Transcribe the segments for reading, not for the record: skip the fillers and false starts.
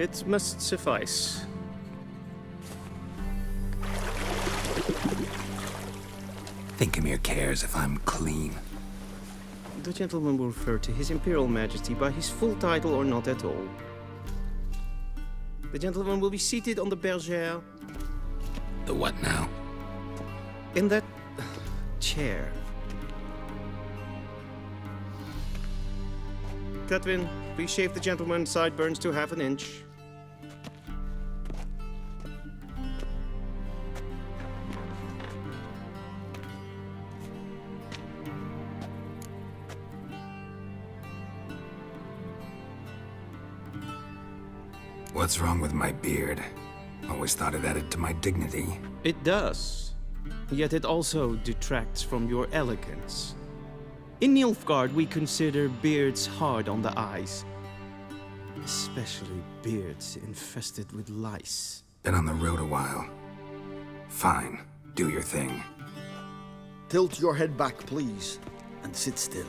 It must suffice. Thinkamere cares if I'm clean. The gentleman will refer to His Imperial Majesty by his full title or not at all. The gentleman will be seated on the bergère. The what now? In that chair. Cutwin, please shave the gentleman's sideburns to half an inch. What's wrong with my beard? Always thought it added to my dignity. It does. Yet it also detracts from your elegance. In Nilfgaard, we consider beards hard on the eyes. Especially beards infested with lice. Been on the road a while. Fine, do your thing. Tilt your head back, please, and sit still.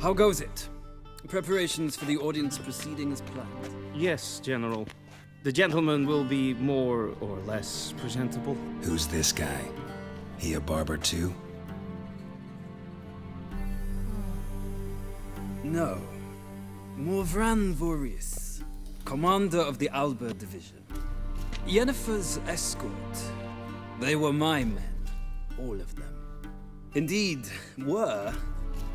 How goes it? Preparations for the audience proceeding as planned. Yes, General. The gentleman will be more or less presentable. Who's this guy? He a barber too? No. Morvran Voris, commander of the Alba Division. Yennefer's escort. They were my men, all of them. Indeed, were.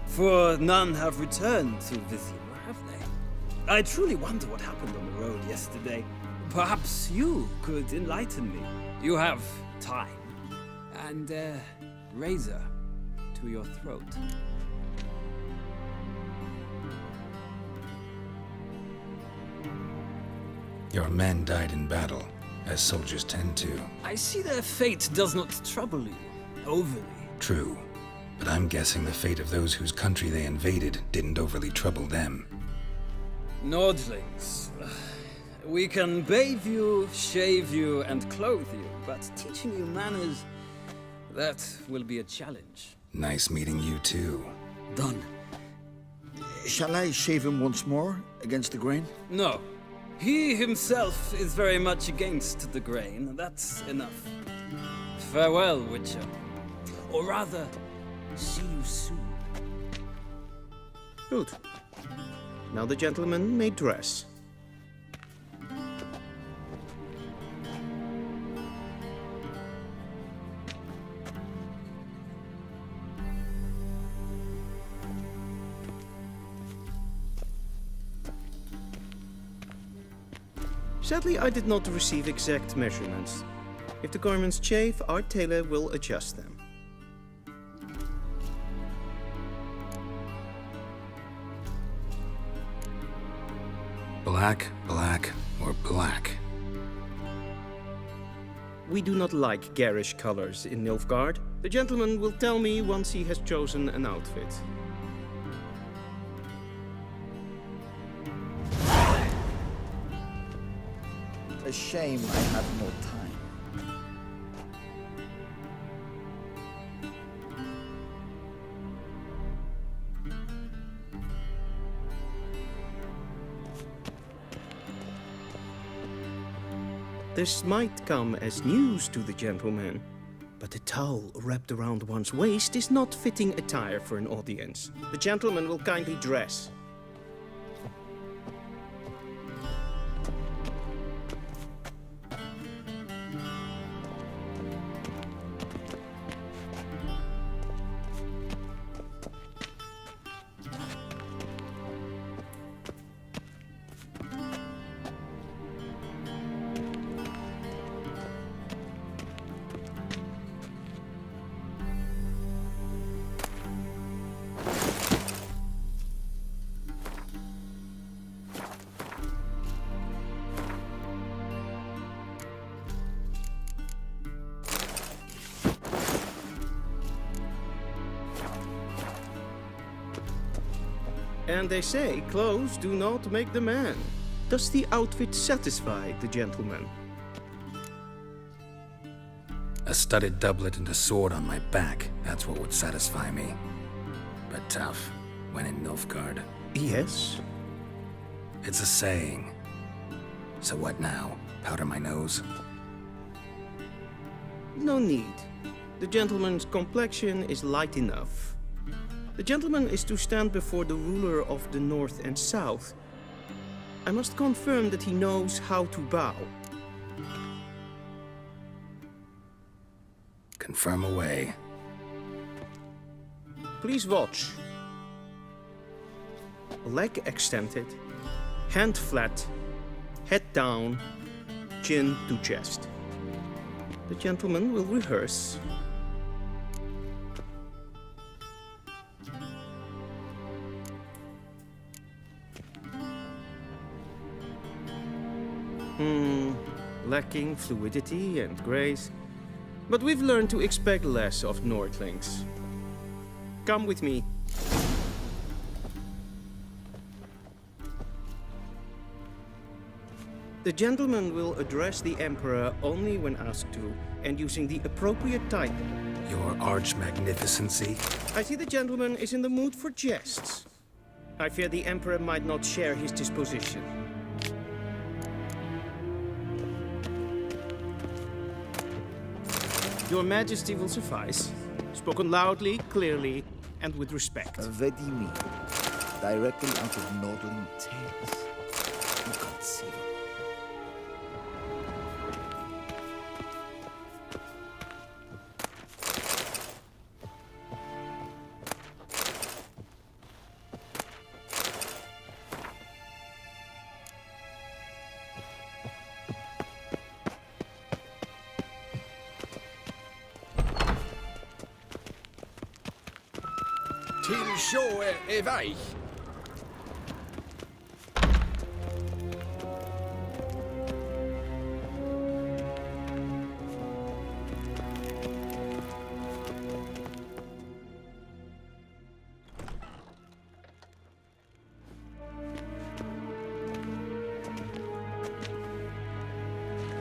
For none have returned to Vizima, have they? I truly wonder what happened on the road yesterday. Perhaps you could enlighten me. You have time. And a razor to your throat. Your men died in battle, as soldiers tend to. I see their fate does not trouble you overly. True, but I'm guessing the fate of those whose country they invaded didn't overly trouble them. Nordlings. We can bathe you, shave you, and clothe you, but teaching you manners, that will be a challenge. Nice meeting you too. Done. Shall I shave him once more, against the grain? No. He himself is very much against the grain. That's enough. Farewell, Witcher. Or rather, see you soon. Good. Now the gentleman may dress. Sadly, I did not receive exact measurements. If the garments chafe, our tailor will adjust them. Black, black, or black? We do not like garish colors in Nilfgaard. The gentleman will tell me once he has chosen an outfit. A shame I had no time. This might come as news to the gentleman, but a towel wrapped around one's waist is not fitting attire for an audience. The gentleman will kindly dress. And they say clothes do not make the man. Does the outfit satisfy the gentleman? A studded doublet and a sword on my back, that's what would satisfy me. But tough, when in Nilfgaard. Yes? It's a saying. So what now? Powder my nose? No need. The gentleman's complexion is light enough. The gentleman is to stand before the ruler of the North and South. I must confirm that he knows how to bow. Confirm away. Please watch. Leg extended, hand flat, head down, chin to chest. The gentleman will rehearse. Lacking fluidity and grace. But we've learned to expect less of Nordlings. Come with me. The gentleman will address the Emperor only when asked to, and using the appropriate title. Your Arch-Magnificency? I see the gentleman is in the mood for jests. I fear the Emperor might not share his disposition. Your Majesty will suffice. Spoken loudly, clearly, and with respect. Vedimi. Directly out of Nordling tales. Inconceivable. Till sjå är väg.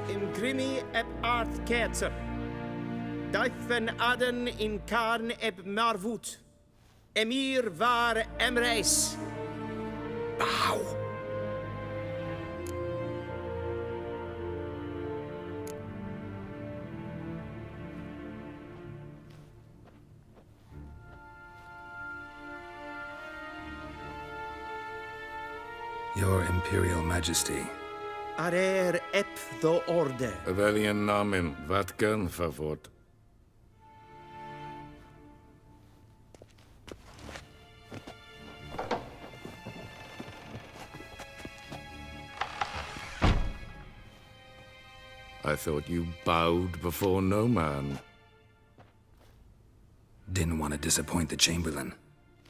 Imgrimi eb art ketzer. Daifen aden in karn eb marvut. Emir var Emreis. Bow! Your Imperial Majesty. Arer ep the order. Väljen namen, vatkan favort. I thought you bowed before no man. Didn't want to disappoint the Chamberlain.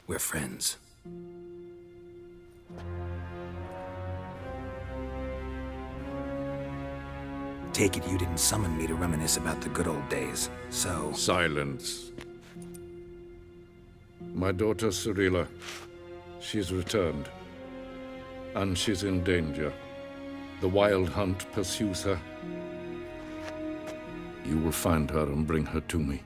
We're friends. Take it you didn't summon me to reminisce about the good old days, so... Silence. My daughter Cyrilla, she's returned. And she's in danger. The Wild Hunt pursues her. You will find her and bring her to me.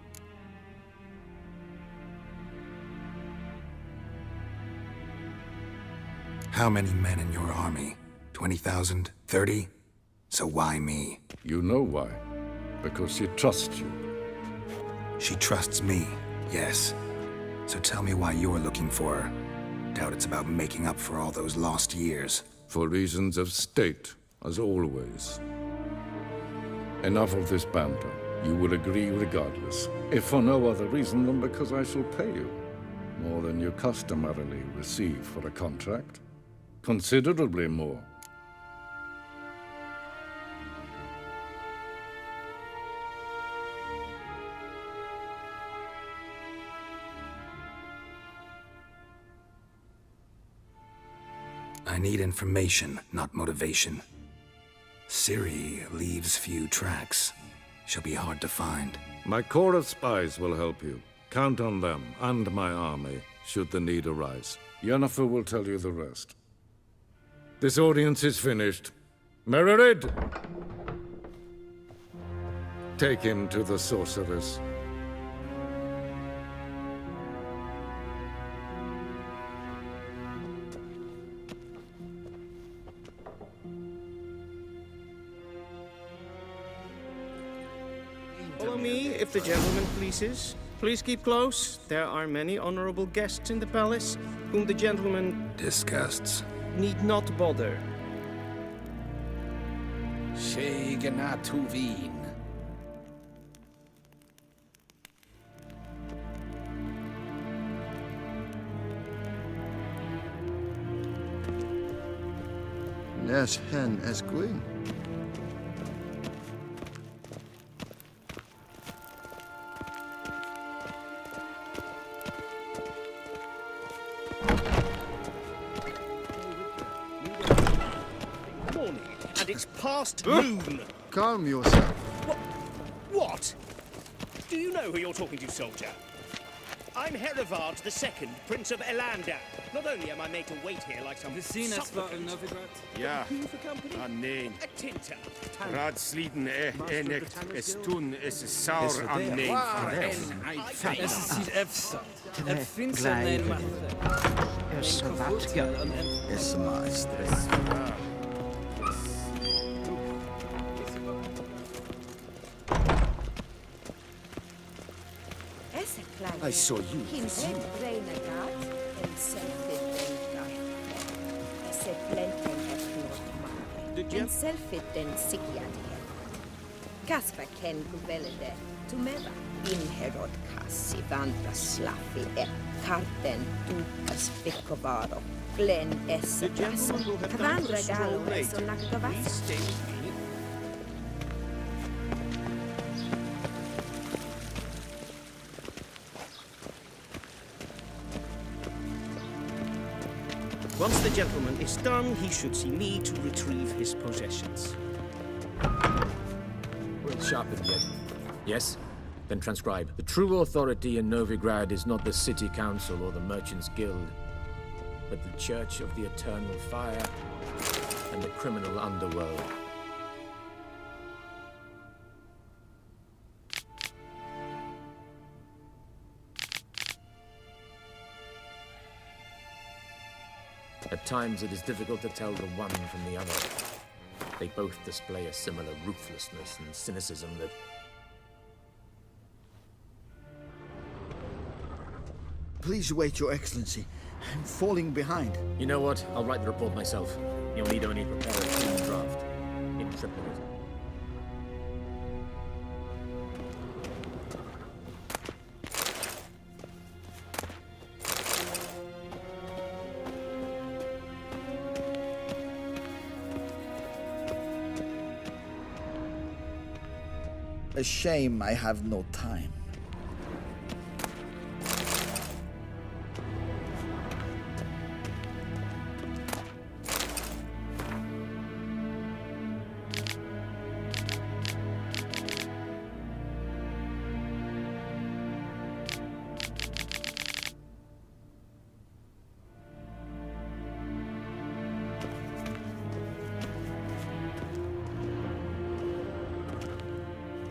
How many men in your army? 20,000? 30? So why me? You know why. Because she trusts you. She trusts me, yes. So tell me why you're looking for her. Doubt it's about making up for all those lost years. For reasons of state, as always. Enough of this banter. You will agree regardless. If for no other reason than because I shall pay you. More than you customarily receive for a contract. Considerably more. I need information, not motivation. Ciri leaves few tracks. She'll be hard to find. My corps of spies will help you. Count on them and my army, should the need arise. Yennefer will tell you the rest. This audience is finished. Mererid! Take him to the sorceress. Follow me, if the gentleman pleases. Please keep close. There are many honorable guests in the palace, whom the gentleman Disgusts. need not bother. Shegenatuvin. Nes hen es gwyn. Morning, and it's past noon. Calm yourself. What? Do you know who you're talking to, soldier? I'm Herivard II, Prince of Elander. Not only am I made to wait here like some Vicina Sva of supplicant, Novigrad. Ja, who for company? nee. A tinter. Raadsliden enicht es tun is saur aan neem. Es ist Sid Efsa. Finster nein Mathe. Voordeel aan hem. Es maestre. I saw you. Kasper ken guvelde, tumeva inherod kassi vandra slaffi karten tukas pekkovaro, glen essa The gentleman will have time for Vandra a stroll galo later. so nakavas. Please stay with me. Once the gentleman is done, he should see me to retrieve his possessions. Well sharpened yet. Yes? Then transcribe. The true authority in Novigrad is not the city council or the merchants' guild, but the Church of the Eternal Fire and the criminal underworld. At times it is difficult to tell the one from the other. They both display a similar ruthlessness and cynicism that... Please wait, Your Excellency. I'm falling behind. You know what? I'll write the report myself. You'll need only prepare a clean draft. In triplicate. A shame I have no time.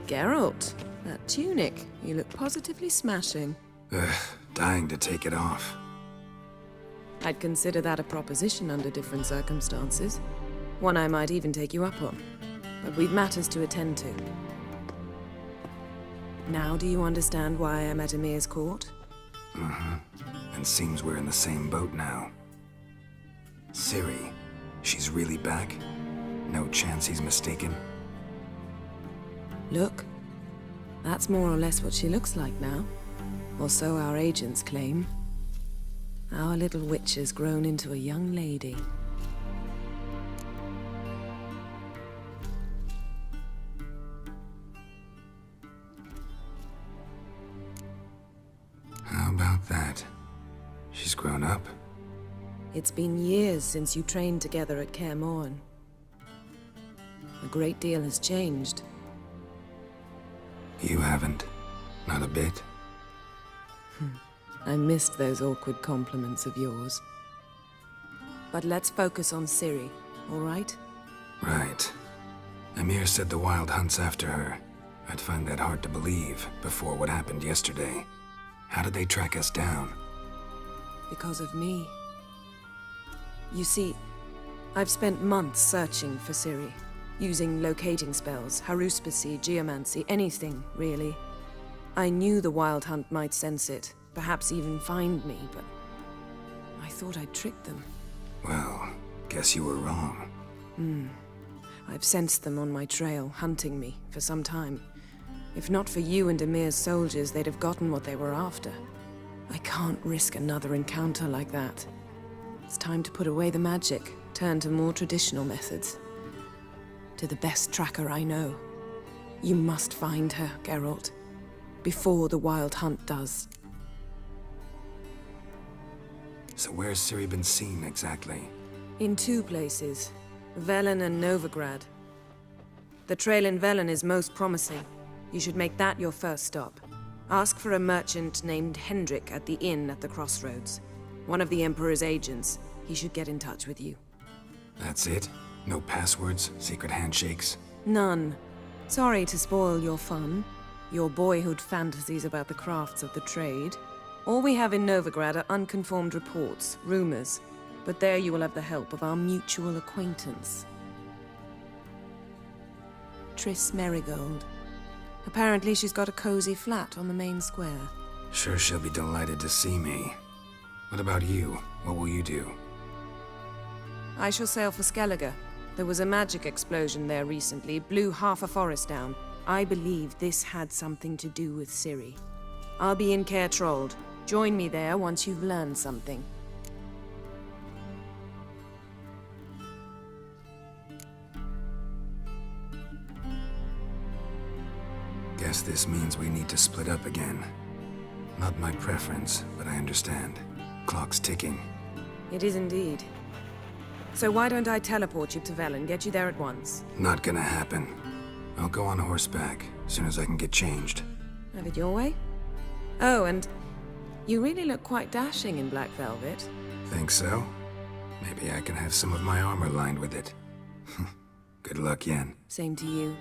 Geralt, that tunic. You look positively smashing. Dying to take it off. I'd consider that a proposition under different circumstances. One I might even take you up on. But we've matters to attend to. Now do you understand why I'm at Emir's court? And seems we're in the same boat now. Ciri, she's really back? No chance he's mistaken? Look, that's more or less what she looks like now. Or so our agents claim. Our little witch has grown into a young lady. How about that? She's grown up? It's been years since you trained together at Kaer Morhen. A great deal has changed. You haven't. Not a bit. I missed those awkward compliments of yours. But let's focus on Ciri, all right? Right. Emir said the Wild hunts after her. I'd find that hard to believe before what happened yesterday. How did they track us down? Because of me. You see, I've spent months searching for Ciri, using locating spells, haruspicy, geomancy, anything, really. I knew the Wild Hunt might sense it, perhaps even find me, but I thought I'd tricked them. Well, guess you were wrong. I've sensed them on my trail, hunting me, for some time. If not for you and Emir's soldiers, they'd have gotten what they were after. I can't risk another encounter like that. It's time to put away the magic, turn to more traditional methods. To the best tracker I know. You must find her, Geralt. Before the Wild Hunt does. So where's Ciri been seen, exactly? In 2 places. Velen and Novigrad. The trail in Velen is most promising. You should make that your first stop. Ask for a merchant named Hendrik at the inn at the crossroads. One of the Emperor's agents. He should get in touch with you. That's it? No passwords? Secret handshakes? None. Sorry to spoil your fun. Your boyhood fantasies about the crafts of the trade. All we have in Novigrad are unconfirmed reports, rumors. But there you will have the help of our mutual acquaintance. Triss Merigold. Apparently she's got a cozy flat on the main square. Sure she'll be delighted to see me. What about you? What will you do? I shall sail for Skellige. There was a magic explosion there recently, blew half a forest down. I believe this had something to do with Ciri. I'll be in Caer Trolde. Join me there once you've learned something. Guess this means we need to split up again. Not my preference, but I understand. Clock's ticking. It is indeed. So why don't I teleport you to Velen, get you there at once? Not gonna happen. I'll go on horseback, as soon as I can get changed. Have it your way? Oh, and you really look quite dashing in black velvet. Think so? Maybe I can have some of my armor lined with it. Good luck, Yen. Same to you.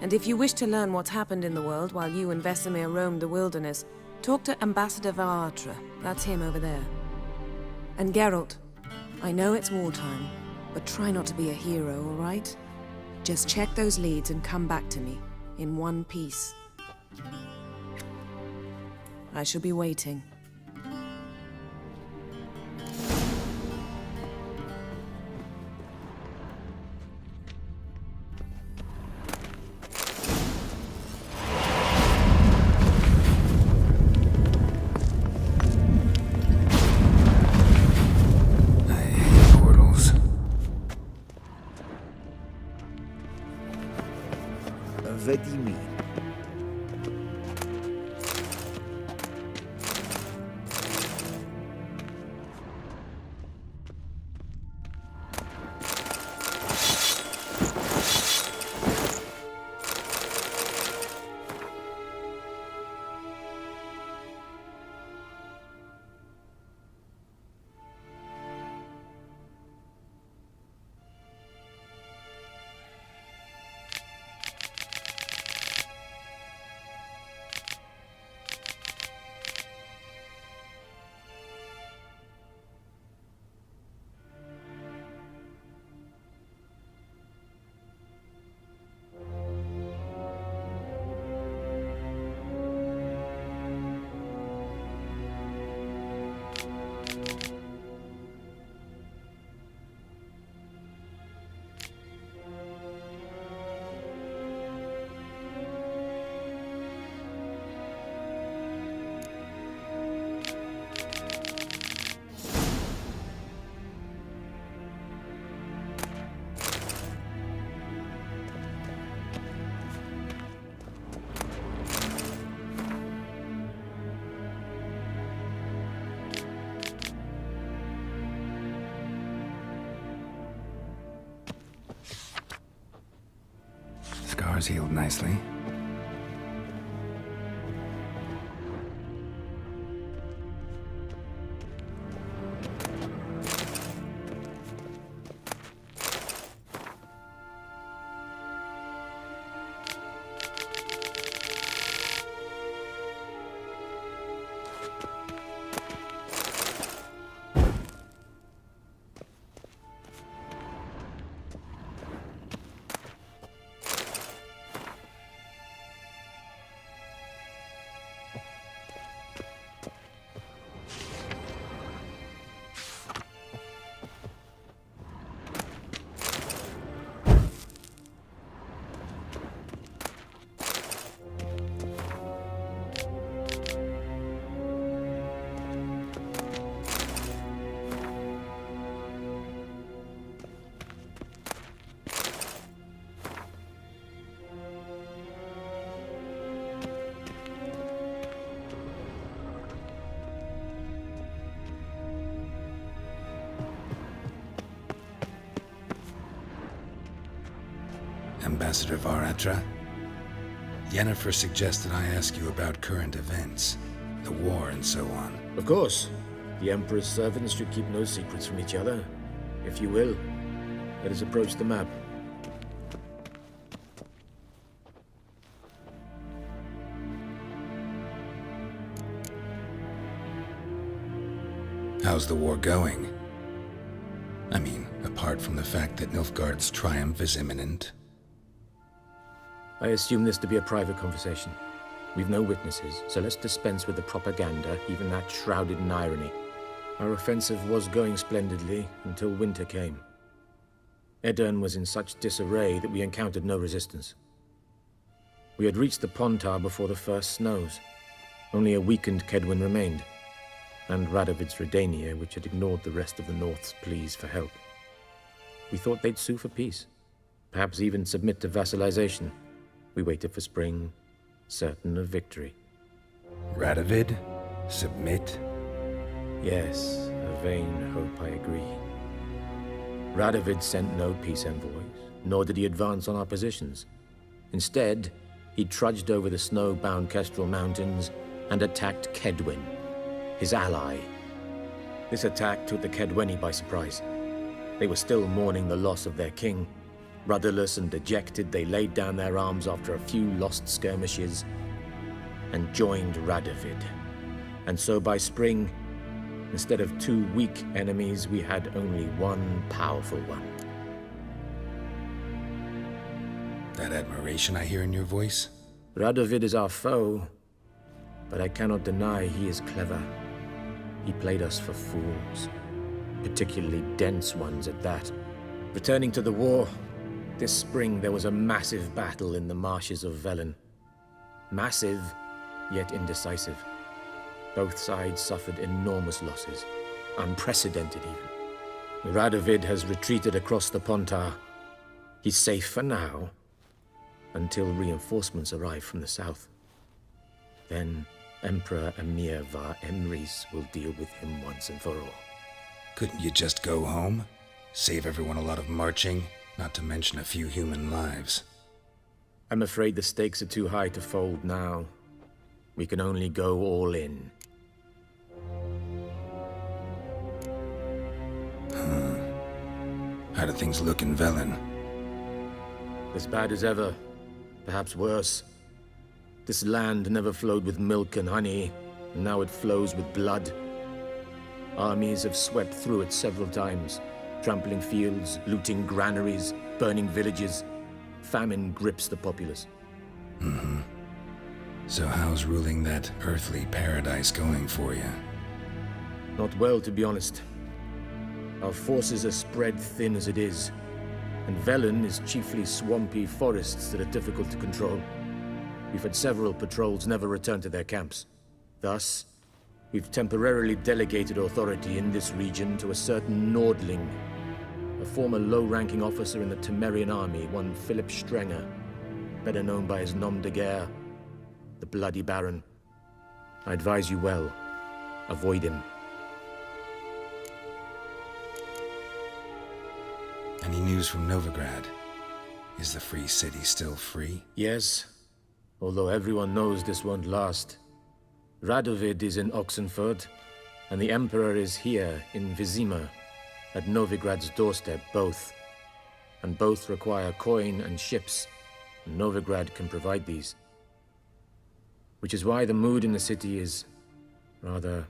And if you wish to learn what's happened in the world while you and Vesemir roamed the wilderness, talk to Ambassador Varatra. That's him over there. And Geralt, I know it's wartime, but try not to be a hero, all right? Just check those leads and come back to me, in one piece. I shall be waiting. Vedimi. Scars healed nicely. Ambassador Varatra? Yennefer suggested I ask you about current events, the war and so on. Of course. The Emperor's servants should keep no secrets from each other. If you will, let us approach the map. How's the war going? I mean, apart from the fact that Nilfgaard's triumph is imminent. I assume this to be a private conversation. We've no witnesses, so let's dispense with the propaganda, even that shrouded in irony. Our offensive was going splendidly until winter came. Aedirn was in such disarray that we encountered no resistance. We had reached the Pontar before the first snows. Only a weakened Kedwin remained, and Radovid's Redania, which had ignored the rest of the North's pleas for help. We thought they'd sue for peace, perhaps even submit to vassalization. We waited for spring, certain of victory. Radovid? Submit? Yes, a vain hope, I agree. Radovid sent no peace envoys, nor did he advance on our positions. Instead, he trudged over the snow-bound Kestrel Mountains and attacked Kedwin, his ally. This attack took the Kedweni by surprise. They were still mourning the loss of their king. Rudderless and dejected, they laid down their arms after a few lost skirmishes and joined Radovid. And so by spring, instead of 2 weak enemies, we had only one powerful one. That admiration I hear in your voice? Radovid is our foe, but I cannot deny he is clever. He played us for fools, particularly dense ones at that. Returning to the war, this spring there was a massive battle in the marshes of Velen. Massive, yet indecisive. Both sides suffered enormous losses, unprecedented even. Radovid has retreated across the Pontar. He's safe for now, until reinforcements arrive from the south. Then Emperor Emhyr var Emreis will deal with him once and for all. Couldn't you just go home? Save everyone a lot of marching, not to mention a few human lives. I'm afraid the stakes are too high to fold now. We can only go all in. How do things look in Velen? As bad as ever, perhaps worse. This land never flowed with milk and honey, and now it flows with blood. Armies have swept through it several times, trampling fields, looting granaries, burning villages. Famine grips the populace. So how's ruling that earthly paradise going for you? Not well, to be honest. Our forces are spread thin as it is, and Velen is chiefly swampy forests that are difficult to control. We've had several patrols never return to their camps. Thus, we've temporarily delegated authority in this region to a certain Nordling, a former low-ranking officer in the Temerian army, one Philip Strenger, better known by his nom de guerre, the Bloody Baron. I advise you well. Avoid him. Any news from Novigrad? Is the Free City still free? Yes, although everyone knows this won't last. Radovid is in Oxenford, and the Emperor is here in Vizima, at Novigrad's doorstep, both. And both require coin and ships, and Novigrad can provide these. Which is why the mood in the city is rather,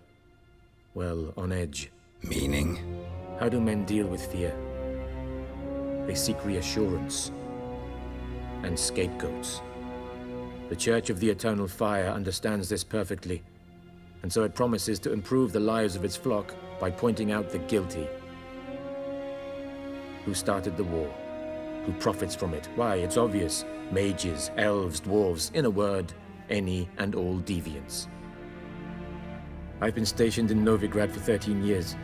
well, on edge. Meaning? How do men deal with fear? They seek reassurance and scapegoats. The Church of the Eternal Fire understands this perfectly, and so it promises to improve the lives of its flock by pointing out the guilty. Who started the war? Who profits from it? Why, it's obvious. Mages, elves, dwarves, in a word, any and all deviants. I've been stationed in Novigrad for 13 years.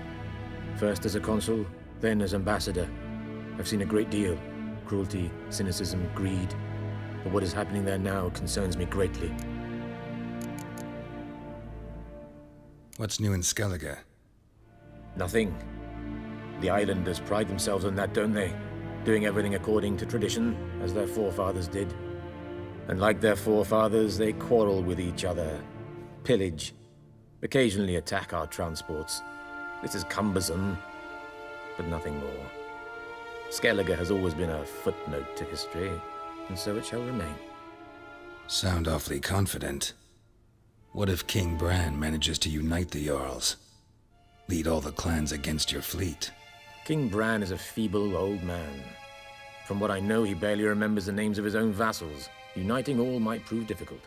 First as a consul, then as ambassador. I've seen a great deal. Cruelty, cynicism, greed. But what is happening there now concerns me greatly. What's new in Skellige? Nothing. The islanders pride themselves on that, don't they? doing everything according to tradition, as their forefathers did. And like their forefathers, they quarrel with each other, pillage, occasionally attack our transports. This is cumbersome, but nothing more. Skellige has always been a footnote to history, and so it shall remain. Sound awfully confident. What if King Bran manages to unite the Jarls? Lead all the clans against your fleet? King Bran is a feeble old man. From what I know, he barely remembers the names of his own vassals. Uniting all might prove difficult.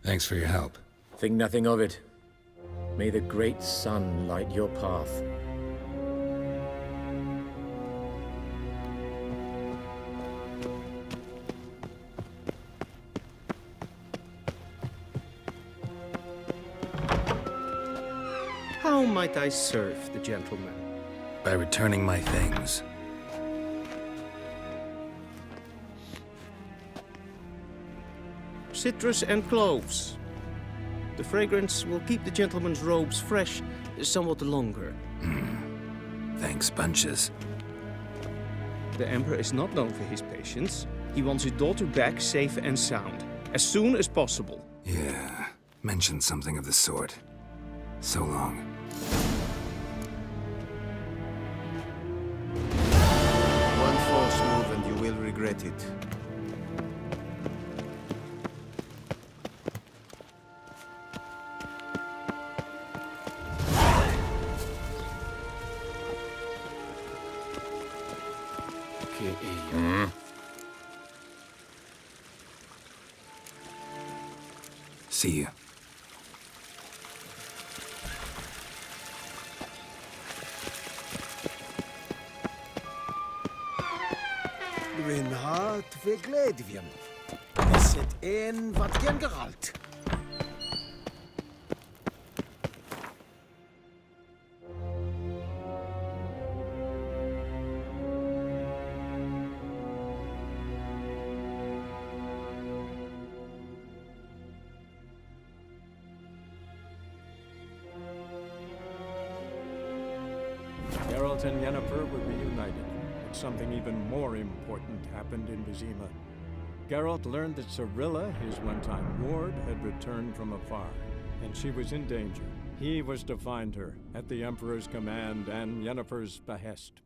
Thanks for your help. Think nothing of it. May the great sun light your path. How might I serve the gentleman? By returning my things. Citrus and cloves. The fragrance will keep the gentleman's robes fresh somewhat longer. Thanks, bunches. The Emperor is not known for his patience. He wants his daughter back safe and sound, as soon as possible. Yeah, mentioned something of the sort. So long. One false move and you will regret it. See you. Grinhart ve Gledvian. Is het een wat gen geralt? Geralt and Yennefer were reunited, but something even more important happened in Vizima. Geralt learned that Cirilla, his one-time ward, had returned from afar, and she was in danger. He was to find her, at the Emperor's command and Yennefer's behest.